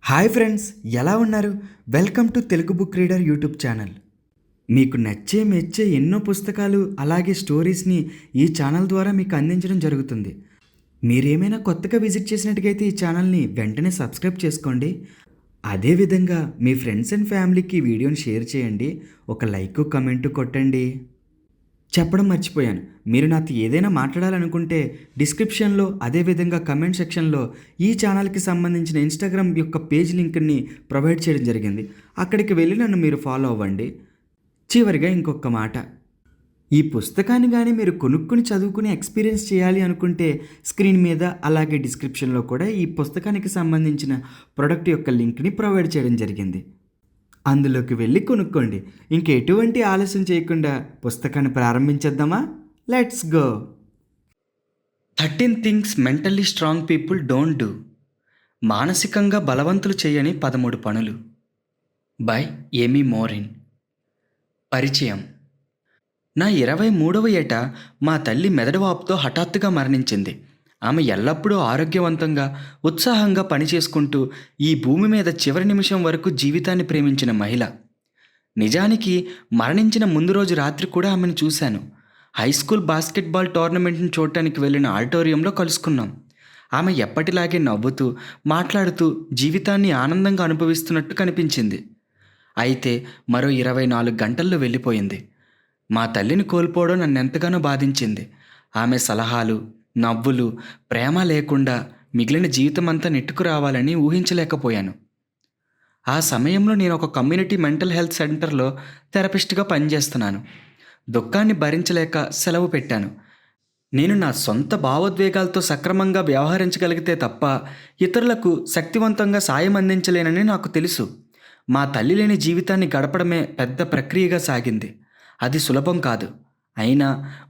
Hi friends, ఎలా ఉన్నారు? Welcome to Telugu book reader YouTube channel. మీకు నచ్చే మెచ్చే ఎన్నో పుస్తకాలు అలాగే స్టోరీస్ని ఈ ఛానల్ ద్వారా మీకు అందించడం జరుగుతుంది. మీరేమైనా కొత్తగా విజిట్ చేసినట్టుగైతే ఈ ఛానల్ని వెంటనే సబ్స్క్రైబ్ చేసుకోండి. అదేవిధంగా మీ ఫ్రెండ్స్ అండ్ ఫ్యామిలీకి ఈ వీడియోని షేర్ చేయండి. ఒక లైక్ కమెంట్ కొట్టండి. చెప్పడం మర్చిపోయాను, మీరు నాతో ఏదైనా మాట్లాడాలనుకుంటే డిస్క్రిప్షన్లో అదేవిధంగా కమెంట్ సెక్షన్లో ఈ ఛానల్కి సంబంధించిన ఇన్స్టాగ్రామ్ యొక్క పేజ్ లింక్ని ప్రొవైడ్ చేయడం జరిగింది. అక్కడికి వెళ్ళి నన్ను మీరు ఫాలో అవ్వండి. చివరిగా ఇంకొక మాట, ఈ పుస్తకాన్ని కానీ మీరు కొనుక్కుని చదువుకుని ఎక్స్పీరియన్స్ చేయాలి అనుకుంటే స్క్రీన్ మీద అలాగే డిస్క్రిప్షన్లో కూడా ఈ పుస్తకానికి సంబంధించిన ప్రోడక్ట్ యొక్క లింక్ని ప్రొవైడ్ చేయడం జరిగింది. అందులోకి వెళ్ళి కొనుక్కోండి. ఇంకెటువంటి ఆలస్యం చేయకుండా పుస్తకాన్ని ప్రారంభించేద్దామా? Let's go. 13 things mentally strong people don't do. మానసికంగా బలవంతులు చేయని 13 పనులు బై ఏమీ మోరిన్. పరిచయం. నా 23వ ఏట మా తల్లి మెదడువాపుతో హఠాత్తుగా మరణించింది. ఆమె ఎల్లప్పుడూ ఆరోగ్యవంతంగా ఉత్సాహంగా పనిచేసుకుంటూ ఈ భూమి మీద చివరి నిమిషం వరకు జీవితాన్ని ప్రేమించిన మహిళ. నిజానికి మరణించిన ముందు రోజు రాత్రి కూడా ఆమెను చూశాను. హై స్కూల్ బాస్కెట్బాల్ టోర్నమెంట్ని చూడటానికి వెళ్ళిన ఆడిటోరియంలో కలుసుకున్నాం. ఆమె ఎప్పటిలాగే నవ్వుతూ మాట్లాడుతూ జీవితాన్ని ఆనందంగా అనుభవిస్తున్నట్టు కనిపించింది. అయితే మరో 24 గంటల్లో వెళ్ళిపోయింది. మా తల్లిని కోల్పోవడం నన్నెంతగానో బాధించింది. ఆమె సలహాలు, నవ్వులు, ప్రేమ లేకుండా మిగిలిన జీవితమంతా నెట్టుకురావాలని ఊహించలేకపోయాను. ఆ సమయంలో నేను ఒక కమ్యూనిటీ మెంటల్ హెల్త్ సెంటర్లో థెరపిస్ట్గా పనిచేస్తున్నాను. దుఃఖాన్ని భరించలేక సెలవు పెట్టాను. నేను నా సొంత భావోద్వేగాలతో సక్రమంగా వ్యవహరించగలిగితే తప్ప ఇతరులకు శక్తివంతంగా సాయం అందించలేనని నాకు తెలుసు. మా తల్లి లేని జీవితాన్ని గడపడమే పెద్ద ప్రక్రియగా సాగింది. అది సులభం కాదు. అయినా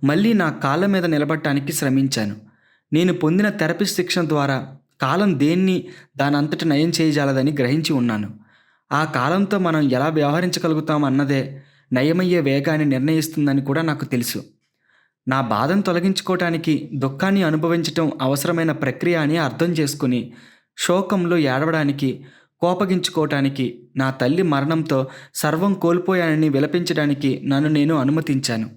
మళ్ళీ నా కాళ్ళ మీద నిలబడటానికి శ్రమించాను. నేను పొందిన థెరపిస్ట్ శిక్షణ ద్వారా కాలం దేన్ని దానంతట నయం చేయజాలదని గ్రహించి ఉన్నాను. ఆ కాలంతో మనం ఎలా వ్యవహరించగలుగుతాం అన్నదే నయమయ్యే వేగాన్ని నిర్ణయిస్తుందని కూడా నాకు తెలుసు. నా బాధను తొలగించుకోవటానికి దుఃఖాన్ని అనుభవించటం అవసరమైన ప్రక్రియ అని అర్థం చేసుకుని శోకంలో ఏడవడానికి, కోపగించుకోవటానికి, నా తల్లి మరణంతో సర్వం కోల్పోయానని విలపించడానికి నన్ను నేను అనుమతించాను.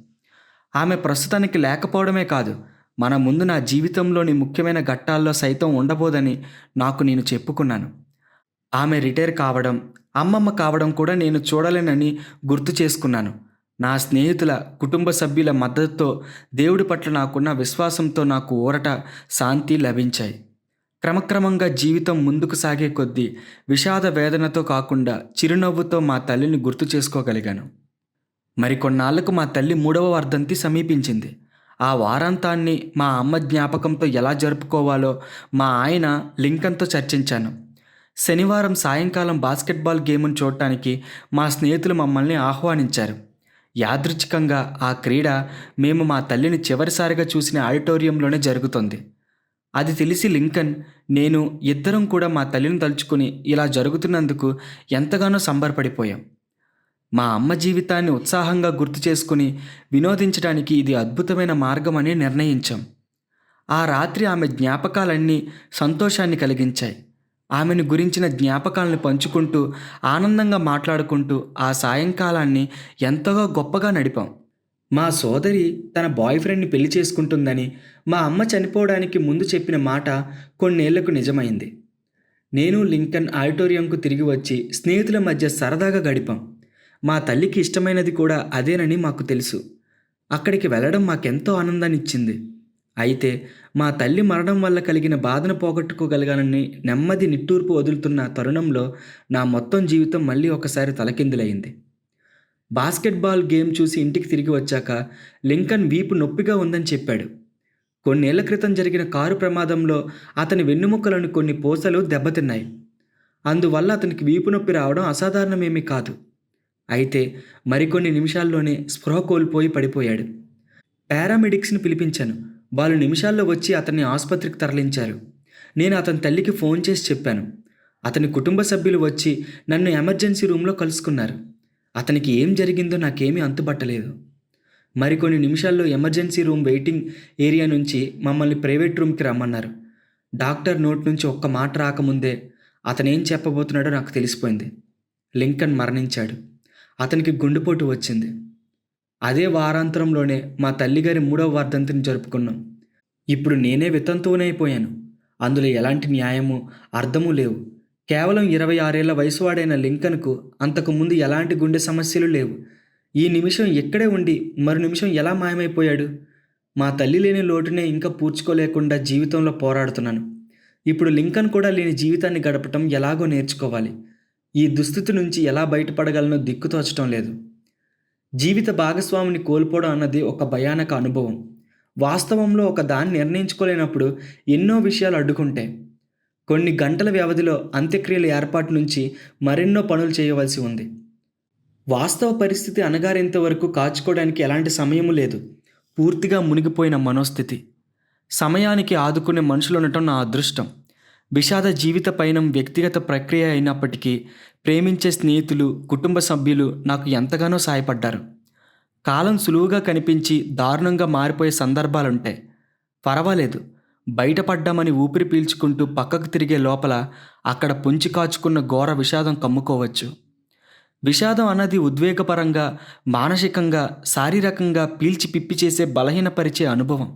ఆమె ప్రస్తుతానికి లేకపోవడమే కాదు, మన ముందు నా జీవితంలోని ముఖ్యమైన ఘట్టాల్లో సైతం ఉండబోదని నాకు నేను చెప్పుకున్నాను. ఆమె రిటైర్ కావడం, అమ్మమ్మ కావడం కూడా నేను చూడలేనని గుర్తు చేసుకున్నాను. నా స్నేహితుల, కుటుంబ సభ్యుల మద్దతుతో, దేవుడి పట్ల నాకున్న విశ్వాసంతో నాకు ఊరట, శాంతి లభించాయి. క్రమక్రమంగా జీవితం ముందుకు సాగే కొద్దీ విషాద వేదనతో కాకుండా చిరునవ్వుతో మా తల్లిని గుర్తు చేసుకోగలిగాను. మరికొన్నాళ్లకు మా తల్లి 3వ వర్ధంతి సమీపించింది. ఆ వారాంతాన్ని మా అమ్మ జ్ఞాపకంతో ఎలా జరుపుకోవాలో మా ఆయన లింకన్తో చర్చించాను. శనివారం సాయంకాలం బాస్కెట్బాల్ గేమ్ను చూడటానికి మా స్నేహితులు మమ్మల్ని ఆహ్వానించారు. యాదృచ్ఛికంగా ఆ క్రీడ మేము మా తల్లిని చివరిసారిగా చూసిన ఆడిటోరియంలోనే జరుగుతుంది. అది తెలిసి లింకన్, నేను ఇద్దరం కూడా మా తల్లిని తలుచుకుని ఇలా జరుగుతున్నందుకు ఎంతగానో సంబరపడిపోయాం. మా అమ్మ జీవితాన్ని ఉత్సాహంగా గుర్తు చేసుకుని వినోదించడానికి ఇది అద్భుతమైన మార్గం అని నిర్ణయించాం. ఆ రాత్రి ఆమె జ్ఞాపకాలన్నీ సంతోషాన్ని కలిగించాయి. ఆమెను గురించిన జ్ఞాపకాలను పంచుకుంటూ ఆనందంగా మాట్లాడుకుంటూ ఆ సాయంకాలాన్ని ఎంతగా గొప్పగా నడిపాం. మా సోదరి తన బాయ్ ఫ్రెండ్ని పెళ్లి చేసుకుంటుందని మా అమ్మ చనిపోవడానికి ముందు చెప్పిన మాట కొన్నేళ్లకు నిజమైంది. నేను లింకన్ ఆడిటోరియంకు తిరిగి వచ్చి స్నేహితుల మధ్య సరదాగా గడిపాం. మా తల్లికి ఇష్టమైనది కూడా అదేనని మాకు తెలుసు. అక్కడికి వెళ్ళడం మాకెంతో ఆనందాన్ని ఇచ్చింది. అయితే మా తల్లి మరణం వల్ల కలిగిన బాధను పోగొట్టుకోగలగానని నెమ్మది నిట్టూర్పు వదులుతున్న తరుణంలో నా మొత్తం జీవితం మళ్ళీ ఒకసారి తలకిందులైంది. బాస్కెట్బాల్ గేమ్ చూసి ఇంటికి తిరిగి వచ్చాక లింకన్ వీపు నొప్పిగా ఉందని చెప్పాడు. కొన్నేళ్ల క్రితం జరిగిన కారు ప్రమాదంలో అతని వెన్నుముక్కలను కొన్ని పూసలు దెబ్బతిన్నాయి. అందువల్ల అతనికి వీపు నొప్పి రావడం అసాధారణమేమీ కాదు. అయితే మరికొన్ని నిమిషాల్లోనే స్పృహ కోల్పోయి పడిపోయాడు. పారామెడిక్స్ని పిలిపించాను. వాళ్ళు నిమిషాల్లో వచ్చి అతన్ని ఆసుపత్రికి తరలించారు. నేను అతని తల్లికి ఫోన్ చేసి చెప్పాను. అతని కుటుంబ సభ్యులు వచ్చి నన్ను ఎమర్జెన్సీ రూమ్లో కలుసుకున్నారు. అతనికి ఏం జరిగిందో నాకేమీ అంతుపట్టలేదు. మరికొన్ని నిమిషాల్లో ఎమర్జెన్సీ రూమ్ వెయిటింగ్ ఏరియా నుంచి మమ్మల్ని ప్రైవేట్ రూమ్కి రమ్మన్నారు. డాక్టర్ నోట్ నుంచి ఒక్క మాట రాకముందే అతనేం చెప్పబోతున్నాడో నాకు తెలిసిపోయింది. లింకన్ మరణించాడు. అతనికి గుండెపోటు వచ్చింది. అదే వారాంతరంలోనే మా తల్లిగారి 3వ వర్ధంతిని జరుపుకున్నాం. ఇప్పుడు నేనే వితంతువునైపోయాను. అందులో ఎలాంటి న్యాయము, అర్థము లేవు. కేవలం 26 ఏళ్ల వయసువాడైన లింకన్కు అంతకుముందు ఎలాంటి గుండె సమస్యలు లేవు. ఈ నిమిషం ఇక్కడే ఉండి మరు నిమిషం ఎలా మాయమైపోయాడు? మా తల్లి లేని లోటునే ఇంకా పూడ్చుకోలేకుండా జీవితంలో పోరాడుతున్నాను. ఇప్పుడు లింకన్ కూడా లేని జీవితాన్ని గడపటం ఎలాగో నేర్చుకోవాలి. ఈ దుస్థితి నుంచి ఎలా బయటపడగలనో దిక్కుతోచటం లేదు. జీవిత భాగస్వామిని కోల్పోవడం అన్నది ఒక భయానక అనుభవం. వాస్తవంలో ఒక దాన్ని నిర్ణయించుకోలేనప్పుడు ఎన్నో విషయాలు అడ్డుకుంటాయి. కొన్ని గంటల వ్యవధిలో అంత్యక్రియల ఏర్పాటు నుంచి మరెన్నో పనులు చేయవలసి ఉంది. వాస్తవ పరిస్థితి అణగారేంత వరకు కాచుకోవడానికి ఎలాంటి సమయము లేదు. పూర్తిగా మునిగిపోయిన మనోస్థితి. సమయానికి ఆదుకునే మనుషులు ఉండటం నా అదృష్టం. విషాద జీవిత పయనం వ్యక్తిగత ప్రక్రియ అయినప్పటికీ ప్రేమించే స్నేహితులు, కుటుంబ సభ్యులు నాకు ఎంతగానో సాయపడ్డారు. కాలం సులువుగా కనిపించి దారుణంగా మారిపోయే సందర్భాలుంటాయి. పర్వాలేదు, బయటపడ్డామని ఊపిరి పీల్చుకుంటూ పక్కకు తిరిగే లోపల అక్కడ పొంచి కాచుకున్న ఘోర విషాదం కమ్ముకోవచ్చు. విషాదం అన్నది ఉద్వేగపరంగా, మానసికంగా, శారీరకంగా పీల్చి పిప్పి చేసే బలహీనపరిచే అనుభవం.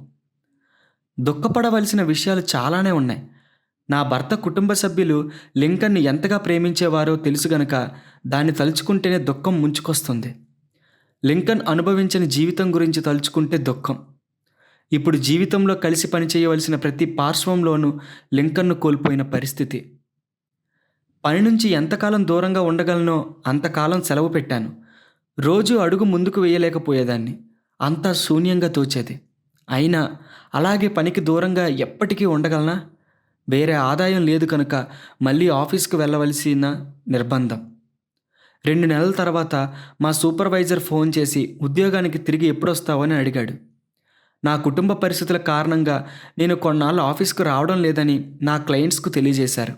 దుఃఖపడవలసిన విషయాలు చాలానే ఉన్నాయి. నా భర్త కుటుంబ సభ్యులు లింకన్ని ఎంతగా ప్రేమించేవారో తెలుసు గనక దాన్ని తలుచుకుంటేనే దుఃఖం ముంచుకొస్తుంది. లింకన్ అనుభవించిన జీవితం గురించి తలుచుకుంటే దుఃఖం. ఇప్పుడు జీవితంలో కలిసి పనిచేయవలసిన ప్రతి పార్శ్వంలోనూ లింకన్ను కోల్పోయిన పరిస్థితి. పని నుంచి ఎంతకాలం దూరంగా ఉండగలనో అంతకాలం సెలవు పెట్టాను. రోజు అడుగు ముందుకు వేయలేకపోయేదాన్ని. అంతా శూన్యంగా తోచేది. అయినా అలాగే పనికి దూరంగా ఎప్పటికీ ఉండగలనా? వేరే ఆదాయం లేదు కనుక మళ్ళీ ఆఫీస్కు వెళ్ళవలసిన నిర్బంధం. 2 నెలల తర్వాత మా సూపర్వైజర్ ఫోన్ చేసి ఉద్యోగానికి తిరిగి ఎప్పుడొస్తావని అడిగాడు. నా కుటుంబ పరిస్థితుల కారణంగా నేను కొన్నాళ్ళు ఆఫీస్కు రావడం లేదని నా క్లయింట్స్కు తెలియజేశారు.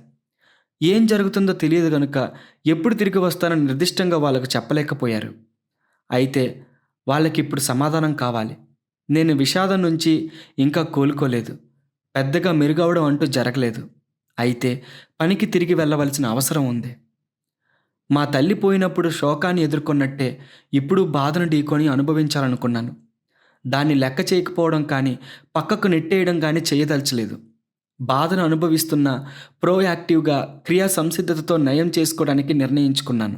ఏం జరుగుతుందో తెలియదు కనుక ఎప్పుడు తిరిగి వస్తానో నిర్దిష్టంగా వాళ్ళకు చెప్పలేకపోయారు. అయితే వాళ్ళకిప్పుడు సమాధానం కావాలి. నేను విషాదం నుంచి ఇంకా కోలుకోలేదు. పెద్దగా మెరుగవడం అంటూ జరగలేదు. అయితే పనికి తిరిగి వెళ్ళవలసిన అవసరం ఉంది. మా తల్లి పోయినప్పుడు శోకాన్ని ఎదుర్కొన్నట్టే ఇప్పుడు బాధను ఢీకొని అనుభవించాలనుకున్నాను. దాన్ని లెక్క చేయకపోవడం కానీ, పక్కకు నెట్టేయడం కానీ చేయదలచలేదు. బాధను అనుభవిస్తున్న ప్రోయాక్టివ్గా, క్రియా సంసిద్ధతతో నయం చేసుకోవడానికి నిర్ణయించుకున్నాను.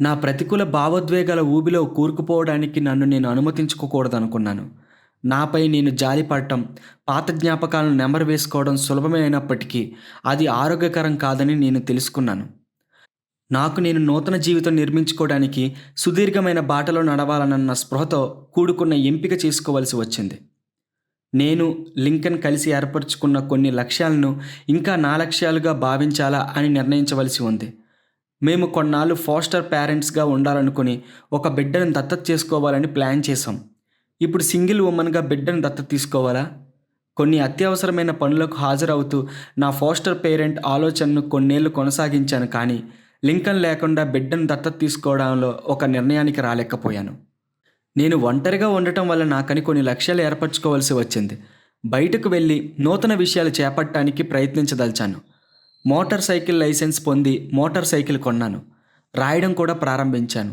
నా ప్రతికూల భావోద్వేగాల ఊబిలో కూరుకుపోవడానికి నన్ను నేను అనుమతించుకోకూడదనుకున్నాను. నాపై నేను జాలిపడటం, పాత జ్ఞాపకాలను నెమరు వేసుకోవడం సులభమే అయినప్పటికీ అది ఆరోగ్యకరం కాదని నేను తెలుసుకున్నాను. నాకు నేను నూతన జీవితం నిర్మించుకోవడానికి సుదీర్ఘమైన బాటలో నడవాలన్న స్పృహతో కూడుకున్న ఎంపిక చేసుకోవలసి వచ్చింది. నేను లింకన్ కలిసి ఏర్పరచుకున్న కొన్ని లక్ష్యాలను ఇంకా నా లక్ష్యాలుగా భావించాలా అని నిర్ణయించవలసి ఉంది. మేము కొన్నాళ్ళు ఫాస్టర్ పేరెంట్స్గా ఉండాలనుకుని ఒక బిడ్డను దత్తత చేసుకోవాలని ప్లాన్ చేశాం. ఇప్పుడు సింగిల్ ఉమెన్గా బిడ్డను దత్తత తీసుకోవాలా? కొన్ని అత్యవసరమైన పనులకు హాజరవుతూ నా ఫాస్టర్ పేరెంట్ ఆలోచనను కొన్నేళ్లు కొనసాగించాను. కానీ లింకన్ లేకుండా బిడ్డను దత్తత తీసుకోవడంలో ఒక నిర్ణయానికి రాలేకపోయాను. నేను ఒంటరిగా ఉండటం వల్ల నాకని కొన్ని లక్ష్యాలు ఏర్పరచుకోవాల్సి వచ్చింది. బయటకు వెళ్ళి నూతన విషయాలు చేపట్టడానికి ప్రయత్నించదలిచాను. మోటార్ సైకిల్ లైసెన్స్ పొంది మోటార్ సైకిల్ కొన్నాను. రాయడం కూడా ప్రారంభించాను.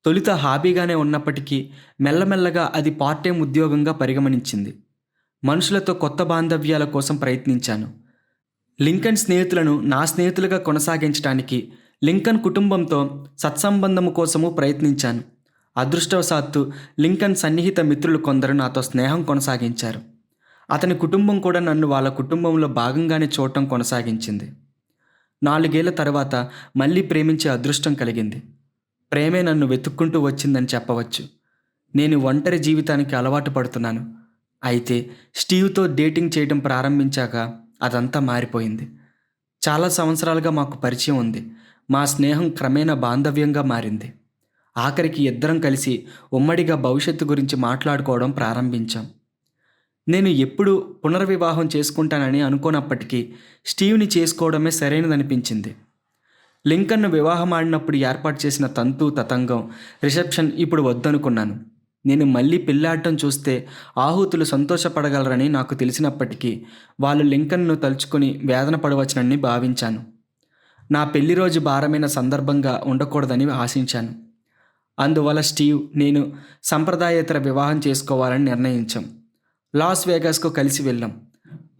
తొలుత హాబీగానే ఉన్నప్పటికీ మెల్లమెల్లగా అది పార్ట్ టైం ఉద్యోగంగా పరిగణించింది. మనుషులతో కొత్త బాంధవ్యాల కోసం ప్రయత్నించాను. లింకన్ స్నేహితులను నా స్నేహితులుగా కొనసాగించడానికి, లింకన్ కుటుంబంతో సత్సంబంధము కోసము ప్రయత్నించాను. అదృష్టవశాత్తు లింకన్ సన్నిహిత మిత్రులు కొందరు నాతో స్నేహం కొనసాగించారు. అతని కుటుంబం కూడా నన్ను వాళ్ళ కుటుంబంలో భాగంగానే చూడటం కొనసాగించింది. 4 ఏళ్ల తర్వాత మళ్ళీ ప్రేమించే అదృష్టం కలిగింది. ప్రేమే నన్ను వెతుక్కుంటూ వచ్చిందని చెప్పవచ్చు. నేను ఒంటరి జీవితానికి అలవాటు పడుతున్నాను. అయితే స్టీవ్తో డేటింగ్ చేయడం ప్రారంభించాక అదంతా మారిపోయింది. చాలా సంవత్సరాలుగా మాకు పరిచయం ఉంది. మా స్నేహం క్రమేణా బాంధవ్యంగా మారింది. ఆఖరికి ఇద్దరం కలిసి ఉమ్మడిగా భవిష్యత్తు గురించి మాట్లాడుకోవడం ప్రారంభించాం. నేను ఎప్పుడు పునర్వివాహం చేసుకుంటానని అనుకోనప్పటికీ స్టీవ్ని చేసుకోవడమే సరైనదనిపించింది. లింకన్ను వివాహం ఆడినప్పుడు ఏర్పాటు చేసిన తంతు తతంగం, రిసెప్షన్ ఇప్పుడు వద్దనుకున్నాను. నేను మళ్ళీ పెళ్ళాడటం చూస్తే ఆహూతులు సంతోషపడగలరని నాకు తెలిసినప్పటికీ వాళ్ళు లింకన్ను తలుచుకొని వేదన పడవచ్చునని భావించాను. నా పెళ్లి రోజు భారమైన సందర్భంగా ఉండకూడదని ఆశించాను. అందువల్ల స్టీవ్, నేను సంప్రదాయేతర వివాహం చేసుకోవాలని నిర్ణయించాం. లాస్ వేగాస్కు కలిసి వెళ్ళాం.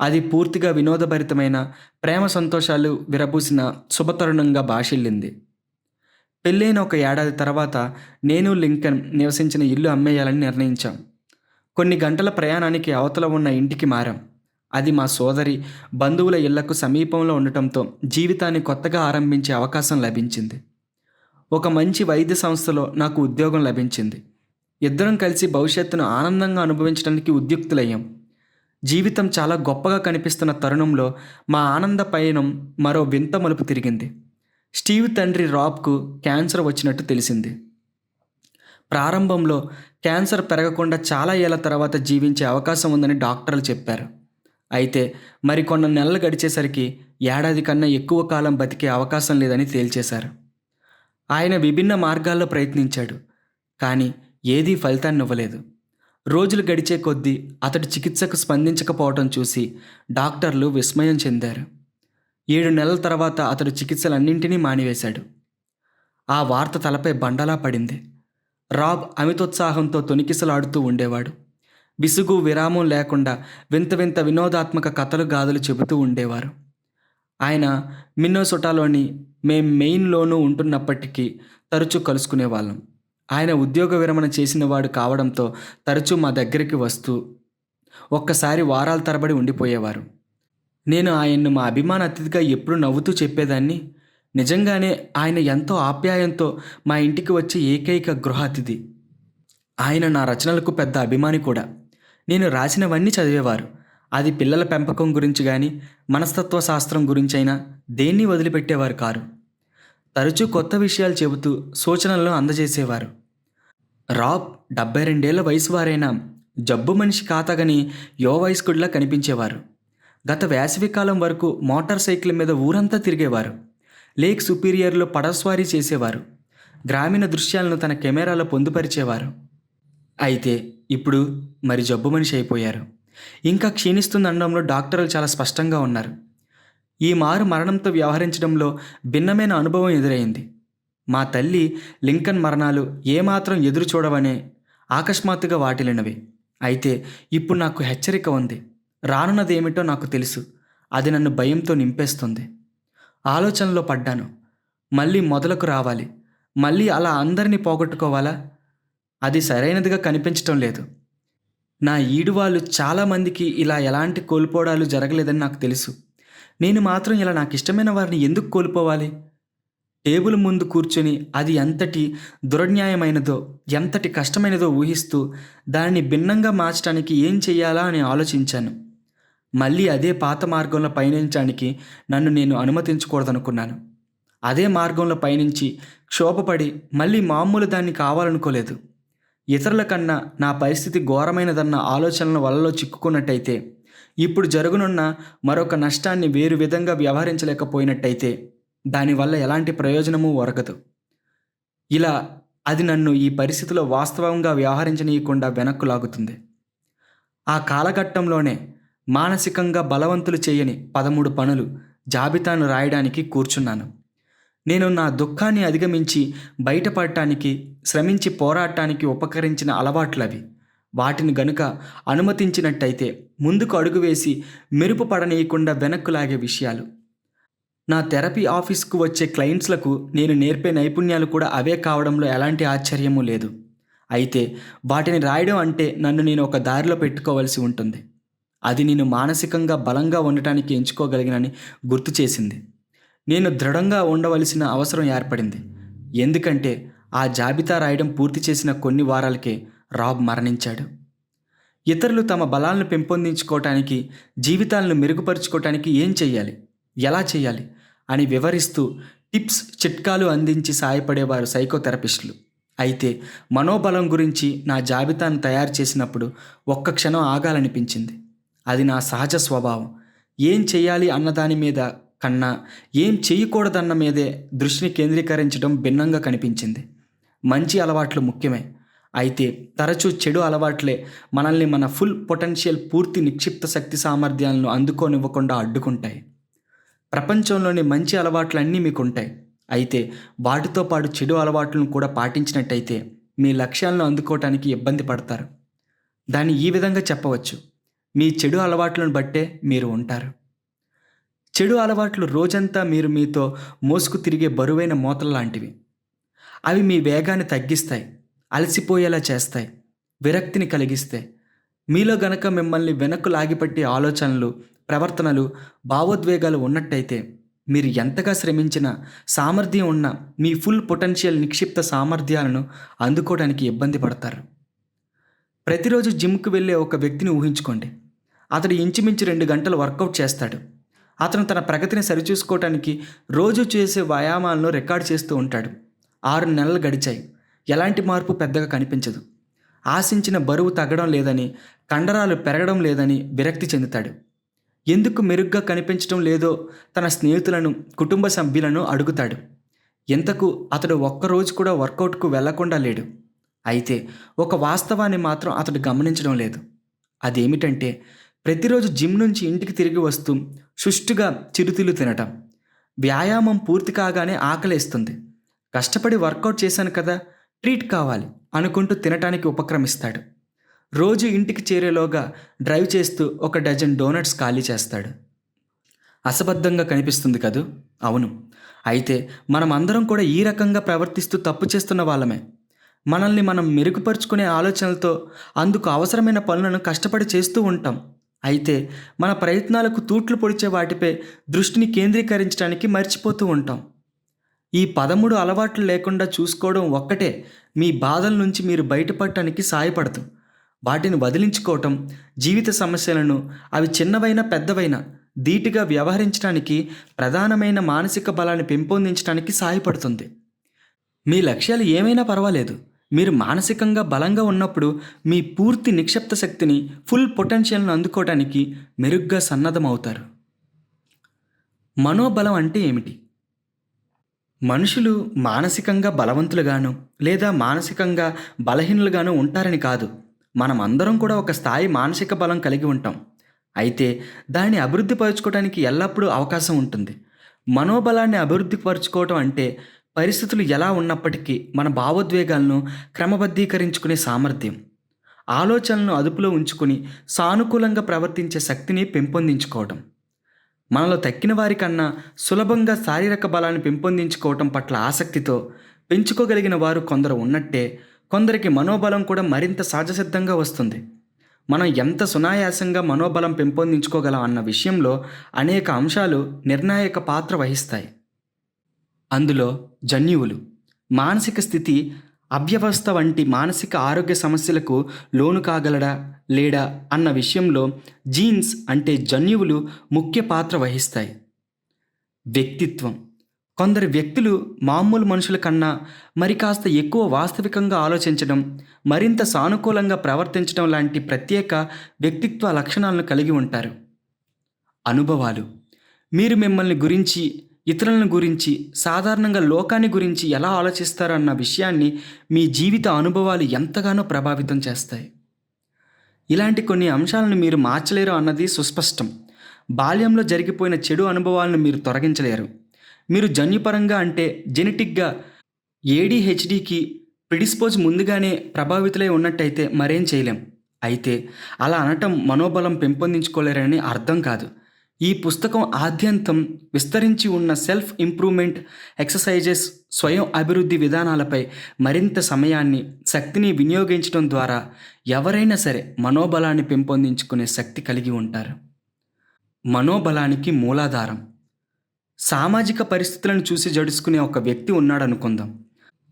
అది పూర్తిగా వినోదభరితమైన, ప్రేమ సంతోషాలు విరబూసిన శుభతరుణంగా భాషిల్లింది. పెళ్ళైన ఒక ఏడాది తర్వాత నేను లింకన్ నివసించిన ఇల్లు అమ్మేయాలని నిర్ణయించాం. కొన్ని గంటల ప్రయాణానికి అవతల ఉన్న ఇంటికి మారాం. అది మా సోదరి బంధువుల ఇళ్లకు సమీపంలో ఉండటంతో జీవితాన్ని కొత్తగా ఆరంభించే అవకాశం లభించింది. ఒక మంచి వైద్య సంస్థలో నాకు ఉద్యోగం లభించింది. ఇద్దరం కలిసి భవిష్యత్తును ఆనందంగా అనుభవించడానికి ఉద్యుక్తులయ్యాం. జీవితం చాలా గొప్పగా కనిపిస్తున్న తరుణంలో మా ఆనంద పయనం మరో వింత మలుపు తిరిగింది. స్టీవ్ తండ్రి రాబ్కు క్యాన్సర్ వచ్చినట్టు తెలిసింది. ప్రారంభంలో క్యాన్సర్ పెరగకుండా చాలా ఏళ్ల తర్వాత జీవించే అవకాశం ఉందని డాక్టర్లు చెప్పారు. అయితే మరికొన్ని నెలలు గడిచేసరికి ఏడాది కన్నా ఎక్కువ కాలం బతికే అవకాశం లేదని తేల్చేశారు. ఆయన విభిన్న మార్గాల్లో ప్రయత్నించాడు, కానీ ఏదీ ఫలితాన్ని ఇవ్వలేదు. రోజులు గడిచే కొద్దీ అతడి చికిత్సకు స్పందించకపోవటం చూసి డాక్టర్లు విస్మయం చెందారు. 7 నెలల తర్వాత అతడు చికిత్సలన్నింటినీ మానివేశాడు. ఆ వార్త తలపై బండలా పడింది. రాబ్ అమితోత్సాహంతో తొణికిసలాడుతూ ఉండేవాడు. విసుగు విరామం లేకుండా వింత వింత వినోదాత్మక కథలు గాథలు చెబుతూ ఉండేవారు. ఆయన మిన్నోసోటాలోని మెయిన్లోనూ ఉంటున్నప్పటికీ తరచూ కలుసుకునేవాళ్ళం. ఆయన ఉద్యోగ విరమణ చేసినవాడు కావడంతో తరచూ మా దగ్గరికి వస్తూ ఒక్కసారి వారాల తరబడి ఉండిపోయేవారు. నేను ఆయన్ను మా అభిమాన అతిథిగా ఎప్పుడు నవ్వుతూ చెప్పేదాన్ని. నిజంగానే ఆయన ఎంతో ఆప్యాయంతో మా ఇంటికి వచ్చే ఏకైక గృహ అతిథి. ఆయన నా రచనలకు పెద్ద అభిమాని కూడా. నేను రాసినవన్నీ చదివేవారు. అది పిల్లల పెంపకం గురించి కానీ, మనస్తత్వ శాస్త్రం గురించైనా దేన్ని వదిలిపెట్టేవారు కారు. తరచూ కొత్త విషయాలు చెబుతూ సూచనలను అందజేసేవారు. రాబ్ 72 ఏళ్ల వయసు వారైనా జబ్బు మనిషి కాతగని యువ వయస్కుడిలా కనిపించేవారు. గత వేసవికాలం వరకు మోటార్ సైకిల్ మీద ఊరంతా తిరిగేవారు. లేక్ సుపీరియర్లో పడస్వారీ చేసేవారు. గ్రామీణ దృశ్యాలను తన కెమెరాలో పొందుపరిచేవారు. అయితే ఇప్పుడు మరి జబ్బు మనిషి అయిపోయారు. ఇంకా క్షీణిస్తుందనడంలో డాక్టర్లు చాలా స్పష్టంగా ఉన్నారు. ఈ మారు మరణంతో వ్యవహరించడంలో భిన్నమైన అనుభవం ఎదురైంది. మా తల్లి లింకన్ మరణాలు ఏమాత్రం ఎదురు చూడవనే అకస్మాత్తుగా వాటిల్లినవి. అయితే ఇప్పుడు నాకు హెచ్చరిక ఉంది. రానున్నదేమిటో నాకు తెలుసు. అది నన్ను భయంతో నింపేస్తుంది. ఆలోచనలో పడ్డాను. మళ్ళీ మొదలకు రావాలి, మళ్ళీ అలా అందరినీ పోగొట్టుకోవాలా? అది సరైనదిగా కనిపించటం లేదు. నా ఈడువాళ్ళు చాలామందికి ఇలా ఎలాంటి కోల్పోవడాలు జరగలేదని నాకు తెలుసు. నేను మాత్రం ఇలా నాకు ఇష్టమైన వారిని ఎందుకు కోల్పోవాలి? టేబుల్ ముందు కూర్చొని అది ఎంతటి దురన్యాయమైనదో, ఎంతటి కష్టమైనదో ఊహిస్తూ దానిని భిన్నంగా మార్చడానికి ఏం చెయ్యాలా అని ఆలోచించాను. మళ్ళీ అదే పాత మార్గంలో పయనించడానికి నన్ను నేను అనుమతించకూడదనుకున్నాను. అదే మార్గంలో పయనించి క్షోభపడి మళ్ళీ మామూలు దాన్ని కావాలనుకోలేదు. ఇతరుల కన్నా నా పరిస్థితి ఘోరమైనదన్న ఆలోచనల వలలో చిక్కుకున్నట్టయితే, ఇప్పుడు జరుగునున్న మరొక నష్టాన్ని వేరు విధంగా వ్యవహరించలేకపోయినట్టయితే దానివల్ల ఎలాంటి ప్రయోజనమూ ఒరగదు. ఇలా అది నన్ను ఈ పరిస్థితిలో వాస్తవంగా వ్యవహరించనీయకుండా వెనక్కు లాగుతుంది. ఆ కాలఘట్టంలోనే మానసికంగా బలవంతులు చేయని 13 పనులు జాబితాను రాయడానికి కూర్చున్నాను. నేను నా దుఃఖాన్ని అధిగమించి బయటపడటానికి, శ్రమించి పోరాటానికి ఉపకరించిన అలవాట్లవి. వాటిని గనుక అనుమతించినట్టయితే ముందుకు అడుగు వేసి మెరుపు పడనీయకుండా వెనక్కు లాగే విషయాలు. నా థెరపీ ఆఫీస్కు వచ్చే క్లయింట్స్లకు నేను నేర్పే నైపుణ్యాలు కూడా అవే కావడంలో ఎలాంటి ఆశ్చర్యమూ లేదు. అయితే వాటిని రాయడం అంటే నన్ను నేను ఒక దారిలో పెట్టుకోవలసి ఉంటుంది. అది నేను మానసికంగా బలంగా ఉండటానికి ఎంచుకోగలిగినని గుర్తు చేసింది. నేను దృఢంగా ఉండవలసిన అవసరం ఏర్పడింది. ఎందుకంటే ఆ జాబితా రాయడం పూర్తి చేసిన కొన్ని వారాలకే రాబ్ మరణించాడు. ఇతరులు తమ బలాలను పెంపొందించుకోవటానికి, జీవితాలను మెరుగుపరుచుకోవటానికి ఏం చెయ్యాలి, ఎలా చేయాలి అని వివరిస్తూ టిప్స్, చిట్కాలు అందించి సాయపడేవారు సైకోథెరపిస్టులు. అయితే మనోబలం గురించి నా జాబితాను తయారు చేసినప్పుడు ఒక్క క్షణం ఆగాలనిపించింది. అది నా సహజ స్వభావం. ఏం చెయ్యాలి అన్నదాని మీద కన్నా ఏం చేయకూడదన్న మీదే దృష్టిని కేంద్రీకరించడం భిన్నంగా కనిపించింది. మంచి అలవాట్లు ముఖ్యమే. అయితే తరచూ చెడు అలవాట్లే మనల్ని మన ఫుల్ పొటెన్షియల్, పూర్తి నిక్షిప్త శక్తి సామర్థ్యాలను అందుకోనివ్వకుండా అడ్డుకుంటాయి. ప్రపంచంలోని మంచి అలవాట్లన్నీ మీకుంటాయి. అయితే వాటితో పాటు చెడు అలవాట్లను కూడా పాటించినట్టయితే మీ లక్ష్యాలను అందుకోవటానికి ఇబ్బంది పడతారు. దాన్ని ఈ విధంగా చెప్పవచ్చు: మీ చెడు అలవాట్లను బట్టే మీరు ఉంటారు. చెడు అలవాట్లు రోజంతా మీరు మీతో మోసుకు తిరిగే బరువైన మూతలు లాంటివి. అవి మీ వేగాన్ని తగ్గిస్తాయి, అలసిపోయేలా చేస్తాయి, విరక్తిని కలిగిస్తాయి. మీలో గనక మిమ్మల్ని వెనక్కు లాగిపట్టే ఆలోచనలు, ప్రవర్తనలు, భావోద్వేగాలు ఉన్నట్టయితే మీరు ఎంతగా శ్రమించినా సామర్థ్యం ఉన్న మీ ఫుల్ పొటెన్షియల్ నిక్షిప్త సామర్థ్యాలను అందుకోవడానికి ఇబ్బంది పడతారు. ప్రతిరోజు జిమ్కు వెళ్ళే ఒక వ్యక్తిని ఊహించుకోండి. అతడు ఇంచుమించు 2 గంటలు వర్కౌట్ చేస్తాడు. అతను తన ప్రగతిని సరిచూసుకోవటానికి రోజు చేసే వ్యాయామాలను రికార్డ్ చేస్తూ ఉంటాడు. 6 నెలలు గడిచాయి. ఎలాంటి మార్పు పెద్దగా కనిపించదు. ఆశించిన బరువు తగ్గడం లేదని, కండరాలు పెరగడం లేదని విరక్తి చెందుతాడు. ఎందుకు మెరుగ్గా కనిపించడం లేదో తన స్నేహితులను, కుటుంబ సభ్యులను అడుగుతాడు. ఇంతకు అతడు ఒక్కరోజు కూడా వర్కౌట్కు వెళ్లకుండా లేడు. అయితే ఒక వాస్తవాన్ని మాత్రం అతడు గమనించడం లేదు. అదేమిటంటే, ప్రతిరోజు జిమ్ నుంచి ఇంటికి తిరిగి వస్తూ సుష్టుగా చిరుతిళ్ళు తినటం. వ్యాయామం పూర్తి కాగానే ఆకలేస్తుంది. కష్టపడి వర్కౌట్ చేశాను కదా, ట్రీట్ కావాలి అనుకుంటూ తినటానికి ఉపక్రమిస్తాడు. రోజు ఇంటికి చేరేలోగా డ్రైవ్ చేస్తూ 1 డజన్ డోనట్స్ ఖాళీ చేస్తాడు. అసబద్ధంగా కనిపిస్తుంది కదూ? అవును. అయితే మనమందరం కూడా ఈ రకంగా ప్రవర్తిస్తూ తప్పు చేస్తున్న వాళ్ళమే. మనల్ని మనం మెరుగుపరుచుకునే ఆలోచనలతో అందుకు అవసరమైన పనులను కష్టపడి చేస్తూ ఉంటాం. అయితే మన ప్రయత్నాలకు తూట్లు పొడిచే వాటిపై దృష్టిని కేంద్రీకరించడానికి మర్చిపోతూ ఉంటాం. ఈ 13 అలవాట్లు లేకుండా చూసుకోవడం ఒక్కటే మీ బాధల నుంచి మీరు బయటపడటానికి సాయపడదు. వాటిని వదిలించుకోవటం, జీవిత సమస్యలను, అవి చిన్నవైనా పెద్దవైనా, ధీటుగా వ్యవహరించడానికి, ప్రధానమైన మానసిక బలాన్ని పెంపొందించడానికి సహాయపడుతుంది. మీ లక్ష్యాలు ఏమైనా పర్వాలేదు. మీరు మానసికంగా బలంగా ఉన్నప్పుడు మీ పూర్తి నిక్షిప్త శక్తిని, ఫుల్ పొటెన్షియల్ను అందుకోవడానికి మెరుగ్గా సన్నద్ధమవుతారు. మనోబలం అంటే ఏమిటి? మనుషులు మానసికంగా బలవంతులుగాను లేదా మానసికంగా బలహీనులుగాను ఉంటారని కాదు. మనం అందరం కూడా ఒక స్థాయి మానసిక బలం కలిగి ఉంటాం. అయితే దాన్ని అభివృద్ధి పరచుకోవడానికి ఎల్లప్పుడూ అవకాశం ఉంటుంది. మనోబలాన్ని అభివృద్ధి పరచుకోవటం అంటే పరిస్థితులు ఎలా ఉన్నప్పటికీ మన భావోద్వేగాలను క్రమబద్ధీకరించుకునే సామర్థ్యం, ఆలోచనలను అదుపులో ఉంచుకుని సానుకూలంగా ప్రవర్తించే శక్తిని పెంపొందించుకోవటం. మనలో తక్కిన వారికన్నా సులభంగా శారీరక బలాన్ని పెంపొందించుకోవటం పట్ల ఆసక్తితో పెంచుకోగలిగిన వారు కొందరు ఉన్నట్టే, కొందరికి మనోబలం కూడా మరింత సహజసిద్ధంగా వస్తుంది. మనం ఎంత సునాయాసంగా మనోబలం పెంపొందించుకోగలం అన్న విషయంలో అనేక అంశాలు నిర్ణాయక పాత్ర వహిస్తాయి. అందులో జన్యువులు, మానసిక స్థితి, అవ్యవస్థ వంటి మానసిక ఆరోగ్య సమస్యలకు లోను కాగలడా లేడా అన్న విషయంలో జీన్స్ అంటే జన్యువులు ముఖ్య పాత్ర వహిస్తాయి. వ్యక్తిత్వం. కొందరు వ్యక్తులు మామూలు మనుషుల కన్నా మరి కాస్త ఎక్కువ వాస్తవికంగా ఆలోచించడం, మరింత సానుకూలంగా ప్రవర్తించడం లాంటి ప్రత్యేక వ్యక్తిత్వ లక్షణాలను కలిగి ఉంటారు. అనుభవాలు. మీరు మిమ్మల్ని గురించి, ఇతరులను గురించి, సాధారణంగా లోకాన్ని గురించి ఎలా ఆలోచిస్తారన్న విషయాన్ని మీ జీవిత అనుభవాలు ఎంతగానో ప్రభావితం చేస్తాయి. ఇలాంటి కొన్ని అంశాలను మీరు మార్చలేరు అన్నది సుస్పష్టం. బాల్యంలో జరిగిపోయిన చెడు అనుభవాలను మీరు తొలగించలేరు. మీరు జన్యుపరంగా అంటే జెనెటిక్గా ADHDకి ప్రిడిస్పోజ్ ముందుగానే ప్రభావితులై ఉన్నట్టయితే మరేం చేయలేం. అయితే అలా అనటం మనోబలం పెంపొందించుకోలేరని అర్థం కాదు. ఈ పుస్తకం ఆద్యంతం విస్తరించి ఉన్న సెల్ఫ్ ఇంప్రూవ్మెంట్ ఎక్సర్సైజెస్, స్వయం అభివృద్ధి విధానాలపై మరింత సమయాన్ని, శక్తిని వినియోగించడం ద్వారా ఎవరైనా సరే మనోబలాన్ని పెంపొందించుకునే శక్తి కలిగి ఉంటారు. మనోబలానికి మూలాధారం. సామాజిక పరిస్థితులను చూసి జడుసుకునే ఒక వ్యక్తి ఉన్నాడనుకుందాం.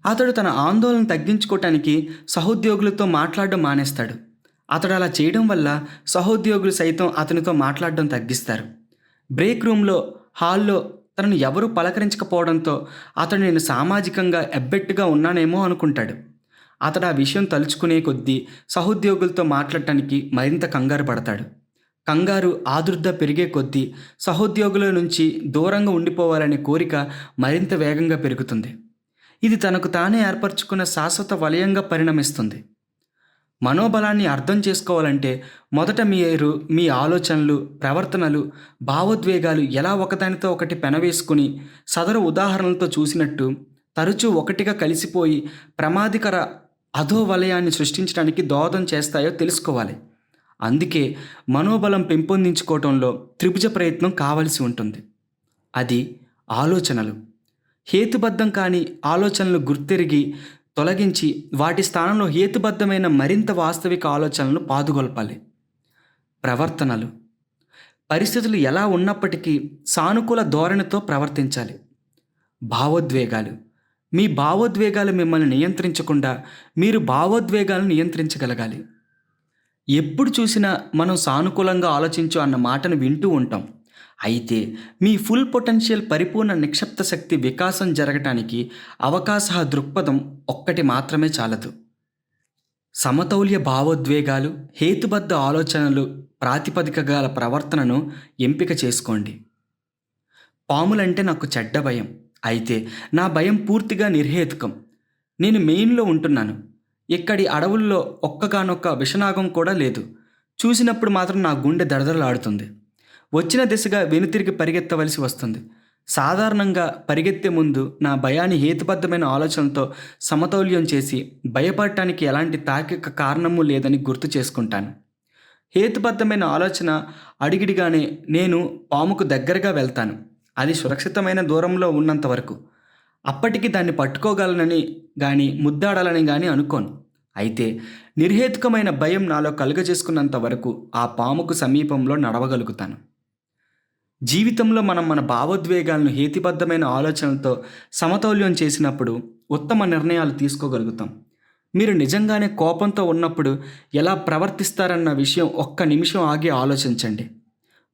అతడు తన ఆందోళన తగ్గించుకోవటానికి సహోద్యోగులతో మాట్లాడడం మానేస్తాడు. అతడు అలా చేయడం వల్ల సహోద్యోగులు సైతం అతనితో మాట్లాడడం తగ్గిస్తారు. బ్రేక్ రూమ్లో, హాల్లో తనను ఎవరూ పలకరించకపోవడంతో అతడు నేను సామాజికంగా ఎబ్బెట్టుగా ఉన్నానేమో అనుకుంటాడు. అతడు ఆ విషయం తలుచుకునే కొద్దీ సహోద్యోగులతో మాట్లాడటానికి మరింత కంగారు పడతాడు. కంగారు, ఆదుర్ద పెరిగే కొద్దీ సహోద్యోగుల నుంచి దూరంగా ఉండిపోవాలనే కోరిక మరింత వేగంగా పెరుగుతుంది. ఇది తనకు తానే ఏర్పరచుకున్న శాశ్వత వలయంగా పరిణమిస్తుంది. మనోబలాన్ని అర్థం చేసుకోవాలంటే మొదట మీరు మీ ఆలోచనలు, ప్రవర్తనలు, భావోద్వేగాలు ఎలా ఒకదానితో ఒకటి పెనవేసుకుని సదరు ఉదాహరణలతో చూసినట్టు తరచూ ఒకటిగా కలిసిపోయి ప్రమాదకర అధోవలయాన్ని సృష్టించడానికి దోహదం చేస్తాయో తెలుసుకోవాలి. అందుకే మనోబలం పెంపొందించుకోవటంలో త్రిభుజ ప్రయత్నం కావలసి ఉంటుంది. అది ఆలోచనలు. హేతుబద్ధం కాని ఆలోచనలు గుర్తెరిగి తొలగించి వాటి స్థానంలో హేతుబద్ధమైన మరింత వాస్తవిక ఆలోచనలను పాదుగొల్పాలి. ప్రవర్తనలు. పరిస్థితులు ఎలా ఉన్నప్పటికీ సానుకూల ధోరణితో ప్రవర్తించాలి. భావోద్వేగాలు. మీ భావోద్వేగాలు మిమ్మల్ని నియంత్రించకుండా మీరు భావోద్వేగాలను నియంత్రించగలగాలి. ఎప్పుడు చూసినా మనం సానుకూలంగా ఆలోచించు అన్న మాటను వింటూ ఉంటాం. అయితే మీ ఫుల్ పొటెన్షియల్ పరిపూర్ణ నిక్షిప్త శక్తి వికాసం జరగటానికి అవకాశ దృక్పథం ఒక్కటి మాత్రమే చాలదు. సమతౌల్య భావోద్వేగాలు, హేతుబద్ధ ఆలోచనలు ప్రాతిపదిక గల ప్రవర్తనను ఎంపిక చేసుకోండి. పాములంటే నాకు చెడ్డ భయం. అయితే నా భయం పూర్తిగా నిర్హేతుకం. నేను మెయిన్లో ఉంటున్నాను. ఇక్కడి అడవుల్లో ఒక్కగానొక్క విషనాగం కూడా లేదు. చూసినప్పుడు మాత్రం నా గుండె దడదడలాడుతుంది. వచ్చిన దిశగా వెనుతిరిగి పరిగెత్తవలసి వస్తుంది. సాధారణంగా పరిగెత్తే ముందు నా భయాన్ని హేతుబద్ధమైన ఆలోచనలతో సమతౌల్యం చేసి భయపడటానికి ఎలాంటి తార్కిక కారణము లేదని గుర్తు చేసుకుంటాను. హేతుబద్ధమైన ఆలోచన అడిగిడిగానే నేను పాముకు దగ్గరగా వెళ్తాను. అది సురక్షితమైన దూరంలో ఉన్నంత వరకు. అప్పటికి దాన్ని పట్టుకోగలనని కానీ ముద్దాడాలని కానీ అనుకోను. అయితే నిర్హేతుకమైన భయం నాలో కలుగజేసుకున్నంత వరకు ఆ పాముకు సమీపంలో నడవగలుగుతాను. జీవితంలో మనం మన భావోద్వేగాలను హేతుబద్ధమైన ఆలోచనలతో సమతౌల్యం చేసినప్పుడు ఉత్తమ నిర్ణయాలు తీసుకోగలుగుతాం. మీరు నిజంగానే కోపంతో ఉన్నప్పుడు ఎలా ప్రవర్తిస్తారన్న విషయం ఒక్క నిమిషం ఆగి ఆలోచించండి.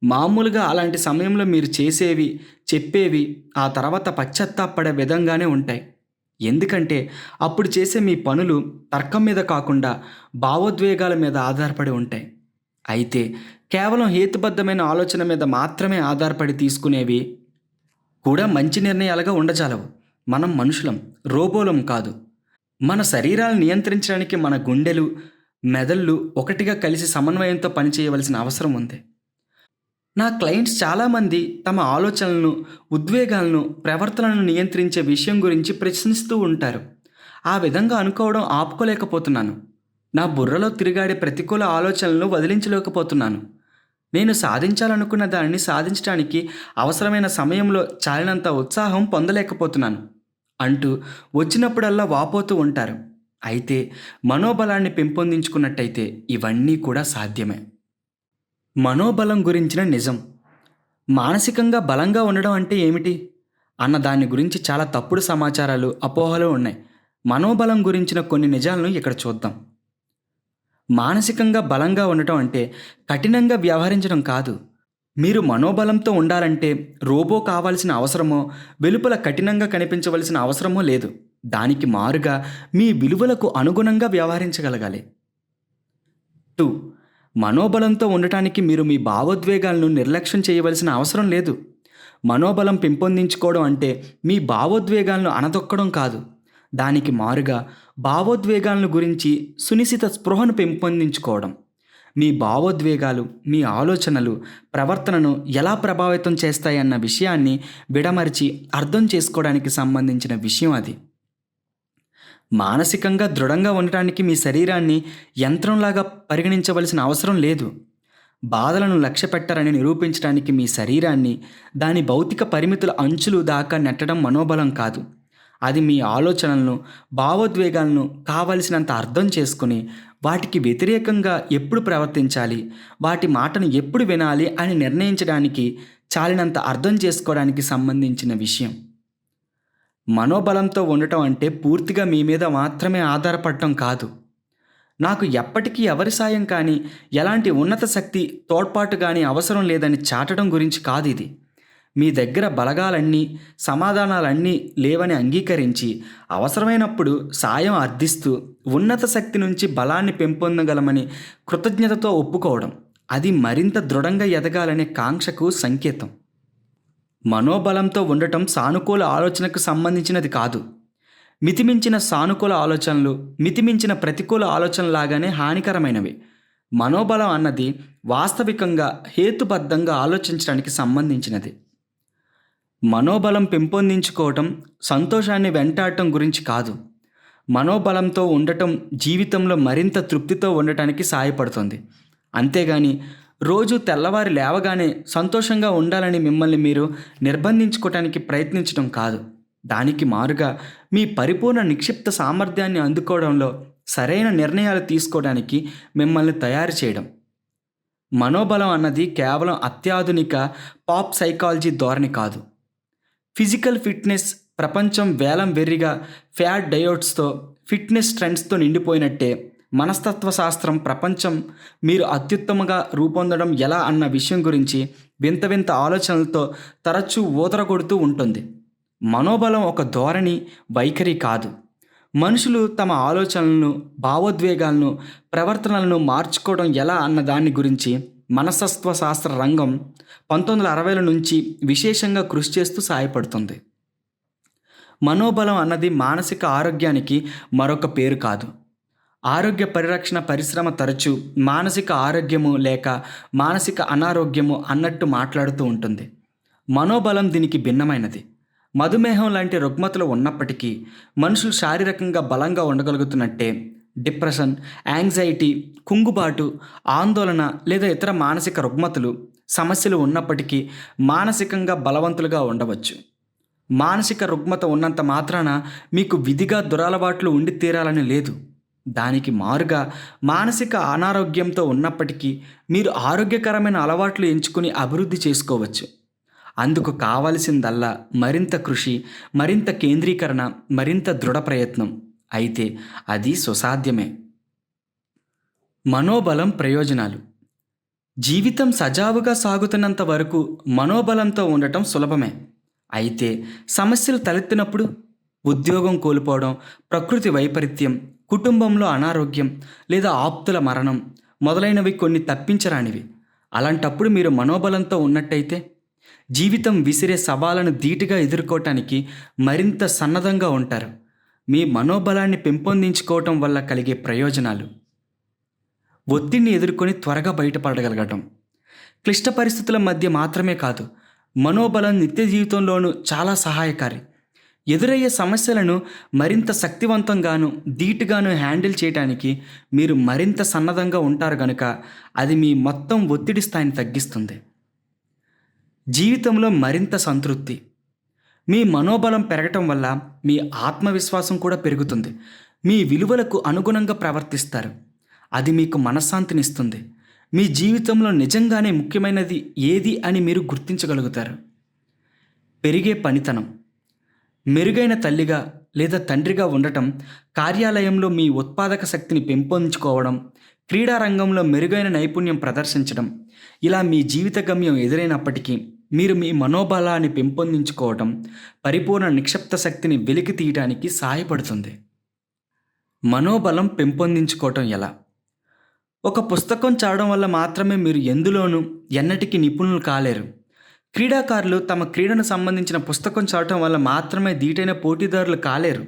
మామూలుగా అలాంటి సమయంలో మీరు చేసేవి, చెప్పేవి ఆ తర్వాత పశ్చాత్తాపడే విధంగానే ఉంటాయి. ఎందుకంటే అప్పుడు చేసే మీ పనులు తర్కం మీద కాకుండా భావోద్వేగాల మీద ఆధారపడి ఉంటాయి. అయితే కేవలం హేతుబద్ధమైన ఆలోచన మీద మాత్రమే ఆధారపడి తీసుకునేవి కూడా మంచి నిర్ణయాలుగా ఉండజాలవు. మనం మనుషులం, రోబోలం కాదు. మన శరీరాలను నియంత్రించడానికి మన గుండెలు, మెదళ్ళు ఒకటిగా కలిసి సమన్వయంతో పనిచేయవలసిన అవసరం ఉంది. నా క్లయింట్స్ చాలామంది తమ ఆలోచనలను, ఉద్వేగాలను, ప్రవర్తనలను నియంత్రించే విషయం గురించి ప్రశ్నిస్తూ ఉంటారు. ఆ విధంగా అనుకోవడం ఆపుకోలేకపోతున్నాను. నా బుర్రలో తిరిగాడే ప్రతికూల ఆలోచనలను వదిలించలేకపోతున్నాను. నేను సాధించాలనుకున్న దానిని సాధించడానికి అవసరమైన సమయంలో చాలినంత ఉత్సాహం పొందలేకపోతున్నాను అంటూ వచ్చినప్పుడల్లా వాపోతూ ఉంటారు. అయితే మనోబలాన్ని పెంపొందించుకున్నట్టయితే ఇవన్నీ కూడా సాధ్యమే. మనోబలం గురించిన నిజం. మానసికంగా బలంగా ఉండడం అంటే ఏమిటి అన్న దాని గురించి చాలా తప్పుడు సమాచారాలు, అపోహలు ఉన్నాయి. మనోబలం గురించిన కొన్ని నిజాలను ఇక్కడ చూద్దాం. మానసికంగా బలంగా ఉండటం అంటే కఠినంగా వ్యవహరించడం కాదు. మీరు మనోబలంతో ఉండాలంటే రోబో కావాల్సిన అవసరమో, వెలుపల కఠినంగా కనిపించవలసిన అవసరమో లేదు. దానికి మారుగా మీ విలువలకు అనుగుణంగా వ్యవహరించగలగాలి. 2. మనోబలంతో ఉండటానికి మీరు మీ భావోద్వేగాలను నిర్లక్ష్యం చేయవలసిన అవసరం లేదు. మనోబలం పెంపొందించుకోవడం అంటే మీ భావోద్వేగాలను అణదొక్కడం కాదు. దానికి మారుగా భావోద్వేగాలను గురించి సునిశిత స్పృహను పెంపొందించుకోవడం. మీ భావోద్వేగాలు, మీ ఆలోచనలు, ప్రవర్తనను ఎలా ప్రభావితం చేస్తాయన్న విషయాన్ని విడమరిచి అర్థం చేసుకోవడానికి సంబంధించిన విషయం అది. మానసికంగా దృఢంగా ఉండటానికి మీ శరీరాన్ని యంత్రంలాగా పరిగణించవలసిన అవసరం లేదు. బాధలను లక్ష్యపెట్టారని నిరూపించడానికి మీ శరీరాన్ని దాని భౌతిక పరిమితుల అంచులు దాకా నెట్టడం మనోబలం కాదు. అది మీ ఆలోచనలను, భావోద్వేగాలను కావలసినంత అర్థం చేసుకుని వాటికి వ్యతిరేకంగా ఎప్పుడు ప్రవర్తించాలి, వాటి మాటను ఎప్పుడు వినాలి అని నిర్ణయించడానికి చాలినంత అర్థం చేసుకోవడానికి సంబంధించిన విషయం. మనోబలంతో ఉండటం అంటే పూర్తిగా మీ మీద మాత్రమే ఆధారపడటం కాదు. నాకు ఎప్పటికీ ఎవరి సాయం కానీ, ఎలాంటి ఉన్నత శక్తి తోడ్పాటు కానీ అవసరం లేదని చాటడం గురించి కాదు ఇది. మీ దగ్గర బలగాలన్నీ, సమాధానాలన్నీ లేవని అంగీకరించి అవసరమైనప్పుడు సాయం అర్థిస్తూ ఉన్నత శక్తి నుంచి బలాన్ని పెంపొందగలమని కృతజ్ఞతతో ఒప్పుకోవడం. అది మరింత దృఢంగా ఎదగాలనే కాంక్షకు సంకేతం. మనోబలంతో ఉండటం సానుకూల ఆలోచనకు సంబంధించినది కాదు. మితిమించిన సానుకూల ఆలోచనలు మితిమించిన ప్రతికూల ఆలోచనలాగానే హానికరమైనవి. మనోబలం అన్నది వాస్తవికంగా హేతుబద్ధంగా ఆలోచించడానికి సంబంధించినది. మనోబలం పెంపొందించుకోవటం సంతోషాన్ని వెంటాడటం గురించి కాదు. మనోబలంతో ఉండటం జీవితంలో మరింత తృప్తితో ఉండటానికి సహాయపడుతుంది. అంతేగాని రోజు తెల్లవారి లేవగానే సంతోషంగా ఉండాలని మిమ్మల్ని మీరు నిర్బంధించుకోవటానికి ప్రయత్నించడం కాదు. దానికి మారుగా మీ పరిపూర్ణ నిక్షిప్త సామర్థ్యాన్ని అందుకోవడంలో సరైన నిర్ణయాలు తీసుకోవడానికి మిమ్మల్ని తయారు చేయడం. మనోబలం అన్నది కేవలం అత్యాధునిక పాప్ సైకాలజీ ధోరణి కాదు. ఫిజికల్ ఫిట్నెస్ ప్రపంచం వేలం వెర్రిగా ఫ్యాట్ డయోట్స్తో ఫిట్నెస్ ట్రెండ్స్తో నిండిపోయినట్టే మనస్తత్వ శాస్త్రం ప్రపంచం మీరు అత్యుత్తమంగా రూపొందడం ఎలా అన్న విషయం గురించి వింత వింత ఆలోచనలతో తరచూ ఊదరగొడుతూ ఉంటుంది. మనోబలం ఒక ధోరణి, వైఖరి కాదు. మనుషులు తమ ఆలోచనలను, భావోద్వేగాలను, ప్రవర్తనలను మార్చుకోవడం ఎలా అన్న దాని గురించి మనస్తత్వ శాస్త్ర రంగం 1960ల నుంచి విశేషంగా కృషి చేస్తూ సహాయపడుతుంది. మనోబలం అన్నది మానసిక ఆరోగ్యానికి మరొక పేరు కాదు. ఆరోగ్య పరిరక్షణ పరిశ్రమ తరచూ మానసిక ఆరోగ్యము లేక మానసిక అనారోగ్యము అన్నట్టు మాట్లాడుతూ ఉంటుంది. మనోబలం దీనికి భిన్నమైనది. మధుమేహం లాంటి రుగ్మతలు ఉన్నప్పటికీ మనుషులు శారీరకంగా బలంగా ఉండగలుగుతున్నట్టే డిప్రెషన్, యాంగ్జైటీ, కుంగుబాటు, ఆందోళన లేదా ఇతర మానసిక రుగ్మతలు, సమస్యలు ఉన్నప్పటికీ మానసికంగా బలవంతులుగా ఉండవచ్చు. మానసిక రుగ్మత ఉన్నంత మాత్రాన మీకు విధిగా దురలవాట్లు ఉండి తీరాలని లేదు. దానికి మారుగా మానసిక అనారోగ్యంతో ఉన్నప్పటికీ మీరు ఆరోగ్యకరమైన అలవాట్లు ఎంచుకుని అభివృద్ధి చేసుకోవచ్చు. అందుకు కావలసిందల్లా మరింత కృషి, మరింత కేంద్రీకరణ, మరింత దృఢ ప్రయత్నం. అయితే అది సుసాధ్యమే. మనోబలం ప్రయోజనాలు. జీవితం సజావుగా సాగుతున్నంత వరకు మనోబలంతో ఉండటం సులభమే. అయితే సమస్యలు తలెత్తినప్పుడు ఉద్యోగం కోల్పోవడం, ప్రకృతి వైపరీత్యం, కుటుంబంలో అనారోగ్యం లేదా ఆప్తుల మరణం మొదలైనవి కొన్ని తప్పించరానివి. అలాంటప్పుడు మీరు మనోబలంతో ఉన్నట్టయితే జీవితం విసిరే సవాళ్ళను ధీటుగా ఎదుర్కోవటానికి మరింత సన్నద్ధంగా ఉంటారు. మీ మనోబలాన్ని పెంపొందించుకోవటం వల్ల కలిగే ప్రయోజనాలు: ఒత్తిడిని ఎదుర్కొని త్వరగా బయటపడగలగటం. క్లిష్ట పరిస్థితుల మధ్య మాత్రమే కాదు, మనోబలం నిత్య జీవితంలోనూ చాలా సహాయకారి. ఎదురయ్యే సమస్యలను మరింత శక్తివంతంగాను ధీటుగాను హ్యాండిల్ చేయడానికి మీరు మరింత సన్నద్ధంగా ఉంటారు కనుక అది మీ మొత్తం ఒత్తిడి స్థాయిని తగ్గిస్తుంది. జీవితంలో మరింత సంతృప్తి. మీ మనోబలం పెరగటం వల్ల మీ ఆత్మవిశ్వాసం కూడా పెరుగుతుంది. మీ విలువలకు అనుగుణంగా ప్రవర్తిస్తారు. అది మీకు మనశ్శాంతినిస్తుంది. మీ జీవితంలో నిజంగానే ముఖ్యమైనది ఏది అని మీరు గుర్తించగలుగుతారు. పెరిగే పనితనం. మెరుగైన తల్లిగా లేదా తండ్రిగా ఉండటం, కార్యాలయంలో మీ ఉత్పాదక శక్తిని పెంపొందించుకోవడం, క్రీడా రంగంలో మెరుగైన నైపుణ్యం ప్రదర్శించడం, ఇలా మీ జీవిత గమ్యం ఎదురైనప్పటికీ మీరు మీ మనోబలాన్ని పెంపొందించుకోవటం పరిపూర్ణ నిక్షిప్త శక్తిని వెలికి తీయడానికి సహాయపడుతుంది. మనోబలం పెంపొందించుకోవటం ఎలా? ఒక పుస్తకం చదవడం వల్ల మాత్రమే మీరు ఎందులోనూ ఎన్నటికీ నిపుణులు కాలేరు. క్రీడాకారులు తమ క్రీడను సంబంధించిన పుస్తకం చదవటం వల్ల మాత్రమే ధీటైన పోటీదారులు కాలేరు.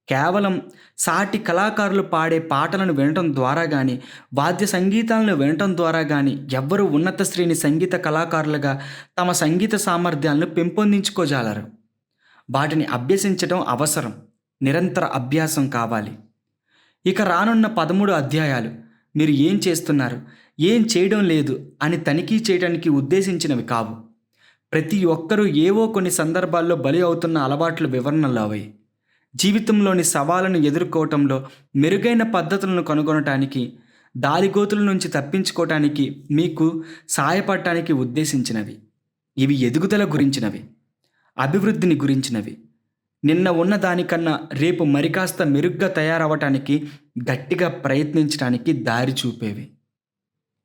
కేవలం సాటి కళాకారులు పాడే పాటలను వినటం ద్వారా కానీ, వాద్య సంగీతాలను వినటం ద్వారా కానీ ఎవ్వరూ ఉన్నత శ్రేణి సంగీత కళాకారులుగా తమ సంగీత సామర్థ్యాలను పెంపొందించుకోజాలరు. వాటిని అభ్యసించడం అవసరం. నిరంతర అభ్యాసం కావాలి. ఇక రానున్న 13 అధ్యాయాలు మీరు ఏం చేస్తున్నారు, ఏం చేయడం లేదు అని తనిఖీ చేయడానికి ఉద్దేశించినవి కావు. ప్రతి ఒక్కరూ ఏవో కొన్ని సందర్భాల్లో బలి అవుతున్న అలవాట్ల వివరణలు అవి. జీవితంలోని సవాళ్ళను ఎదుర్కోవటంలో మెరుగైన పద్ధతులను కనుగొనటానికి, దారిగోతుల నుంచి తప్పించుకోవటానికి మీకు సహాయపడటానికి ఉద్దేశించినవి. ఇవి ఎదుగుదల గురించినవి, అభివృద్ధిని గురించినవి, నిన్న ఉన్న దానికన్నా రేపు మరికాస్త మెరుగ్గా తయారవటానికి గట్టిగా ప్రయత్నించడానికి దారి చూపేవి.